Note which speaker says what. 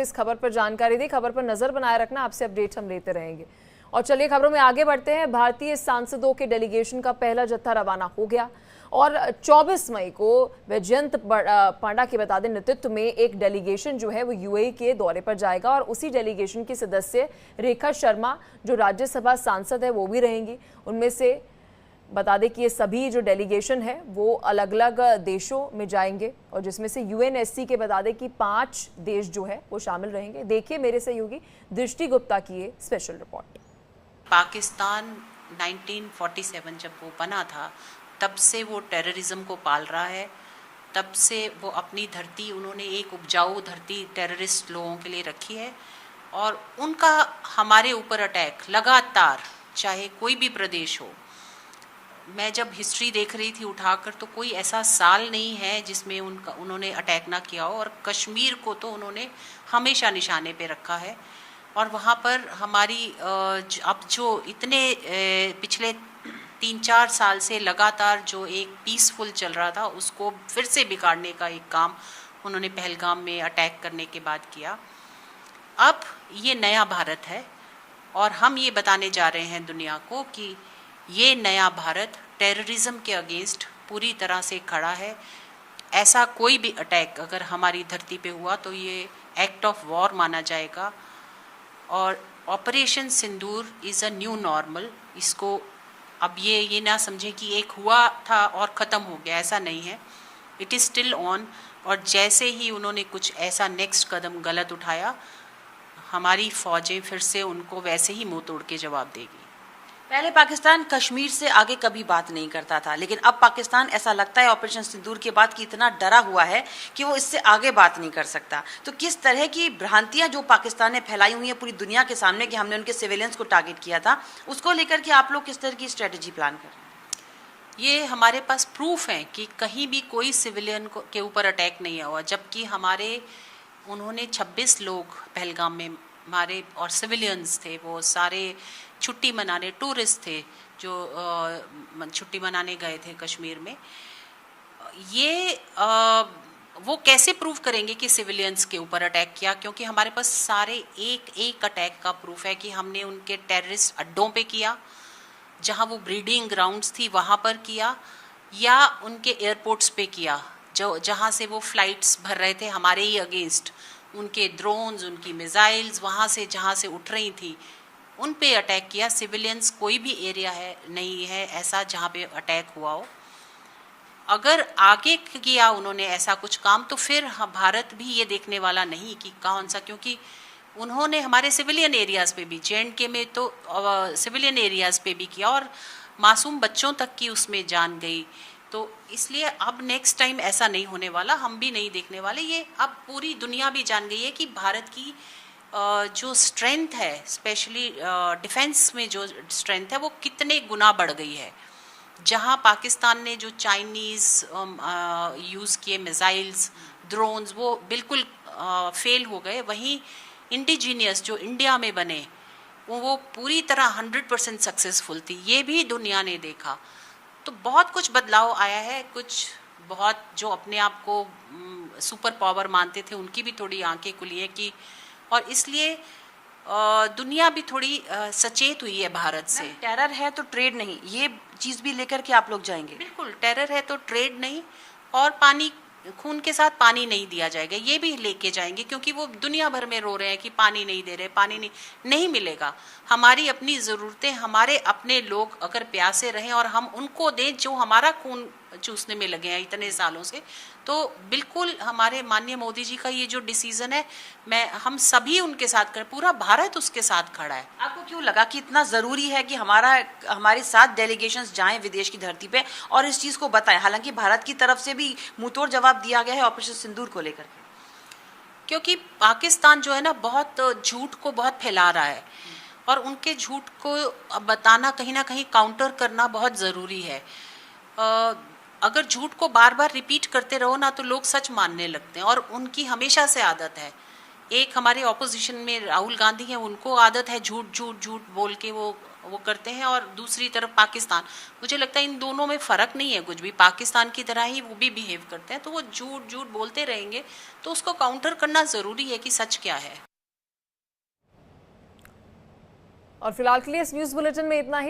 Speaker 1: इस खबर पर जानकारी दी। खबर पर नजर बनाए रखना, आपसे अपडेट्स हम लेते रहेंगे। और चलिए खबरों में आगे बढ़ते हैं। भारतीय सांसदों के डेलीगेशन का पहला जत्था रवाना हो गया और 24 मई को वैजयंत पांडा के बता दें नेतृत्व में एक डेलीगेशन जो है वो यूएई के दौरे पर जाएगा और उसी डेलीगेशन की सदस्य रेखा शर्मा जो राज्यसभा सांसद है वो भी रहेंगी। उनमें से बता दें कि ये सभी जो डेलीगेशन है वो अलग अलग देशों में जाएंगे और जिसमें से यूएनएससी के बता दें कि 5 देश जो है वो शामिल रहेंगे। देखिए मेरे सहयोगी दृष्टि गुप्ता की ये स्पेशल रिपोर्ट।
Speaker 2: पाकिस्तान 1947 जब वो बना था तब से वो टेररिज्म को पाल रहा है। तब से वो अपनी धरती, उन्होंने एक उपजाऊ धरती टेररिस्ट लोगों के लिए रखी है और उनका हमारे ऊपर अटैक लगातार, चाहे कोई भी प्रदेश हो। मैं जब हिस्ट्री देख रही थी उठाकर तो कोई ऐसा साल नहीं है जिसमें उन्होंने अटैक ना किया हो। और कश्मीर को तो उन्होंने हमेशा निशाने पे रखा है और वहाँ पर हमारी अब जो इतने पिछले 3-4 साल से लगातार जो एक पीसफुल चल रहा था उसको फिर से बिगाड़ने का एक काम उन्होंने पहलगाम में अटैक करने के बाद किया। अब ये नया भारत है और हम ये बताने जा रहे हैं दुनिया को कि ये नया भारत टेररिज्म के अगेंस्ट पूरी तरह से खड़ा है। ऐसा कोई भी अटैक अगर हमारी धरती पे हुआ तो ये एक्ट ऑफ वॉर माना जाएगा और operation Sindoor is a new normal. इसको अब ये ना समझें कि एक हुआ था और ख़त्म हो गया, ऐसा नहीं है। इट इज़ स्टिल ऑन और जैसे ही उन्होंने कुछ ऐसा नेक्स्ट कदम गलत उठाया, हमारी फ़ौजें फिर से उनको वैसे ही मुंह तोड़ के जवाब देगी।
Speaker 3: पहले पाकिस्तान कश्मीर से आगे कभी बात नहीं करता था, लेकिन अब पाकिस्तान ऐसा लगता है ऑपरेशन सिंदूर के बाद कि इतना डरा हुआ है कि वो इससे आगे बात नहीं कर सकता। तो किस तरह की भ्रांतियां जो पाकिस्तान ने फैलाई हुई हैं पूरी दुनिया के सामने कि हमने उनके सिविलियंस को टारगेट किया था, उसको लेकर के आप लोग किस तरह की स्ट्रेटेजी प्लान कर रहे हैं?
Speaker 2: ये हमारे पास प्रूफ है कि कहीं भी कोई सिविलियन के ऊपर अटैक नहीं हुआ, जबकि उन्होंने 26 लोग पहलगाम में मारे और सिविलियंस थे। वो सारे छुट्टी मनाने टूरिस्ट थे जो छुट्टी मनाने गए थे कश्मीर में। ये वो कैसे प्रूव करेंगे कि सिविलियंस के ऊपर अटैक किया, क्योंकि हमारे पास सारे एक अटैक का प्रूफ है कि हमने उनके टेररिस्ट अड्डों पे किया, जहां वो ब्रीडिंग ग्राउंड्स थी वहां पर किया, या उनके एयरपोर्ट्स पे किया जहां से वो फ्लाइट्स भर रहे थे हमारे ही अगेंस्ट। उनके ड्रोन्स, उनकी मिसाइल्स वहाँ से जहाँ से उठ रही थी उन पे अटैक किया। सिविलियंस कोई भी एरिया है नहीं है ऐसा जहाँ पे अटैक हुआ हो। अगर आगे किया उन्होंने ऐसा कुछ काम तो फिर भारत भी ये देखने वाला नहीं कि कौन सा, क्योंकि उन्होंने हमारे सिविलियन एरियाज़ पे भी, JNK में तो सिविलियन एरियाज़ पे भी किया और मासूम बच्चों तक की उसमें जान गई। तो इसलिए अब नेक्स्ट टाइम ऐसा नहीं होने वाला, हम भी नहीं देखने वाले। ये अब पूरी दुनिया भी जान गई है कि भारत की जो स्ट्रेंथ है, स्पेशली डिफेंस में जो स्ट्रेंथ है वो कितने गुना बढ़ गई है। जहां पाकिस्तान ने जो चाइनीज़ यूज़ किए मिसाइल्स, ड्रोन्स, वो बिल्कुल फेल हो गए, वहीं इंडिजीनियस जो इंडिया में बने वो पूरी तरह 100% सक्सेसफुल थी। ये भी दुनिया ने देखा। तो बहुत कुछ बदलाव आया है। कुछ बहुत जो अपने आप को सुपर पावर मानते थे उनकी भी थोड़ी आंखें खुली हैं कि, और इसलिए दुनिया भी थोड़ी सचेत हुई है भारत से।
Speaker 3: टेरर है तो ट्रेड नहीं, ये चीज़ भी लेकर के आप लोग जाएंगे?
Speaker 2: बिल्कुल, टेरर है तो ट्रेड नहीं और पानी, खून के साथ पानी नहीं दिया जाएगा, ये भी लेके जाएंगे, क्योंकि वो दुनिया भर में रो रहे हैं कि पानी नहीं दे रहे, पानी नहीं मिलेगा। हमारी अपनी ज़रूरतें, हमारे अपने लोग अगर प्यासे रहें और हम उनको दें जो हमारा खून चूसने में लगे हैं इतने सालों से, तो बिल्कुल हमारे माननीय मोदी जी का ये जो डिसीजन है, हम सभी उनके साथ खड़े, पूरा भारत उसके साथ खड़ा है।
Speaker 3: आपको क्यों लगा कि इतना ज़रूरी है कि हमारे साथ डेलीगेशंस जाएं विदेश की धरती पे और इस चीज़ को बताएं? हालांकि भारत की तरफ से भी मुंहतोड़ जवाब दिया गया है ऑपरेशन सिंदूर को लेकर के,
Speaker 2: क्योंकि पाकिस्तान जो है ना बहुत झूठ को बहुत फैला रहा है और उनके झूठ को बताना, कहीं ना कहीं काउंटर करना बहुत ज़रूरी है। अगर झूठ को बार बार रिपीट करते रहो ना तो लोग सच मानने लगते हैं और उनकी हमेशा से आदत है एक हमारे ऑपोजिशन में राहुल गांधी हैं, उनको आदत है झूठ झूठ झूठ बोल के वो करते हैं, और दूसरी तरफ पाकिस्तान, मुझे लगता है इन दोनों में फ़र्क नहीं है कुछ भी, पाकिस्तान की तरह ही वो भी बिहेव करते हैं। तो वो झूठ झूठ बोलते रहेंगे, तो उसको काउंटर करना ज़रूरी है कि सच क्या है।
Speaker 1: और फिलहाल के लिए इस न्यूज़ बुलेटिन में इतना ही।